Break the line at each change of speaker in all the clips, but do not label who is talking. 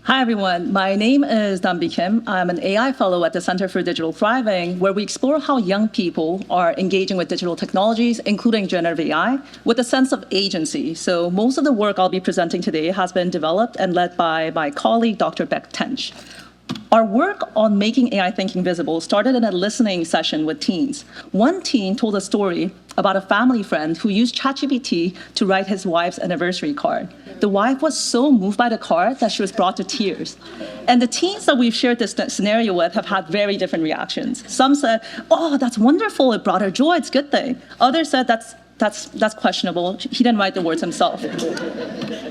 Hi, everyone. My name is Dambi Kim. I'm an AI fellow at the Center for Digital Thriving, where we explore how young people are engaging with digital technologies, including generative AI, with a sense of agency. So most of the work I'll be presenting today has been developed and led by my colleague, Dr. Beck Tench. Our work on making AI thinking visible started in a listening session with teens. One teen told a story about a family friend who used ChatGPT to write his wife's anniversary card. The wife was so moved by the card that she was brought to tears. And the teens that we've shared this scenario with have had very different reactions. Some said, "Oh, that's wonderful, it brought her joy, it's a good thing." Others said, that's questionable, he didn't write the words himself.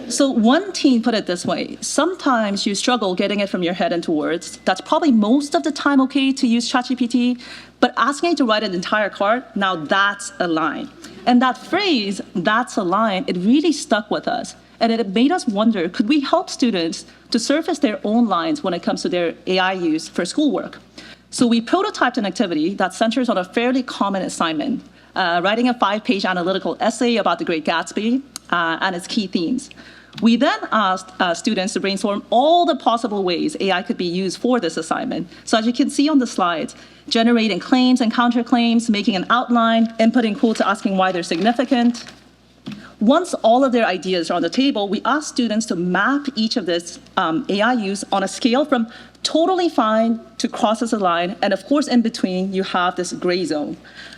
So one teen put it this way: sometimes you struggle getting it from your head into words. That's probably most of the time okay to use ChatGPT, but asking it to write an entire card, now that's a line. And that phrase, "that's a line," it really stuck with us. And it made us wonder, could we help students to surface their own lines when it comes to their AI use for schoolwork? So we prototyped an activity that centers on a fairly common assignment, writing a 5-page analytical essay about The Great Gatsby and its key themes. We then asked students to brainstorm all the possible ways AI could be used for this assignment. So as you can see on the slides, generating claims and counterclaims, making an outline, inputting quotes, asking why they're significant. Once all of their ideas are on the table, we asked students to map each of this AI use on a scale from totally fine to crosses a line, and of course in between you have this gray zone.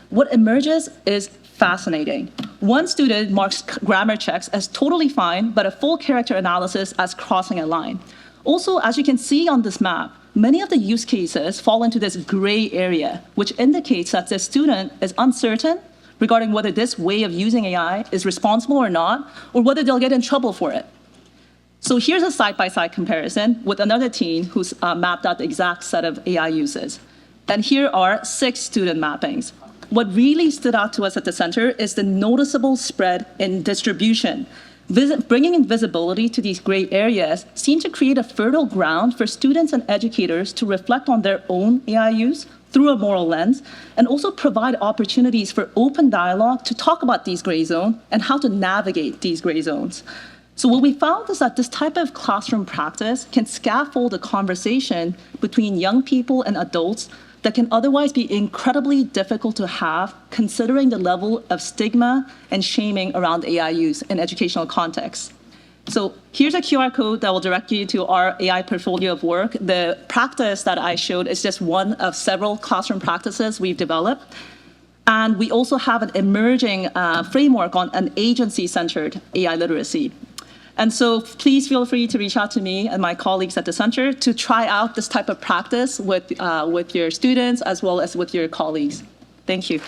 What emerges is fascinating. One student marks grammar checks as totally fine, but a full character analysis as crossing a line. Also, as you can see on this map, many of the use cases fall into this gray area, which indicates that the student is uncertain regarding whether this way of using AI is responsible or not, or whether they'll get in trouble for it. So here's a side-by-side comparison with another teen who's mapped out the exact set of AI uses. And here are 6 student mappings. What really stood out to us at the center is the noticeable spread in distribution. Bringing in visibility to these gray areas seemed to create a fertile ground for students and educators to reflect on their own AI use through a moral lens, and also provide opportunities for open dialogue to talk about these gray zones and how to navigate these gray zones. So what we found is that this type of classroom practice can scaffold a conversation between young people and adults that can otherwise be incredibly difficult to have, considering the level of stigma and shaming around AI use in educational contexts. So here's a QR code that will direct you to our AI portfolio of work. The practice that I showed is just one of several classroom practices we've developed. And we also have an emerging framework on an agency-centered AI literacy. And so please feel free to reach out to me and my colleagues at the center to try out this type of practice with your students as well as with your colleagues. Thank you.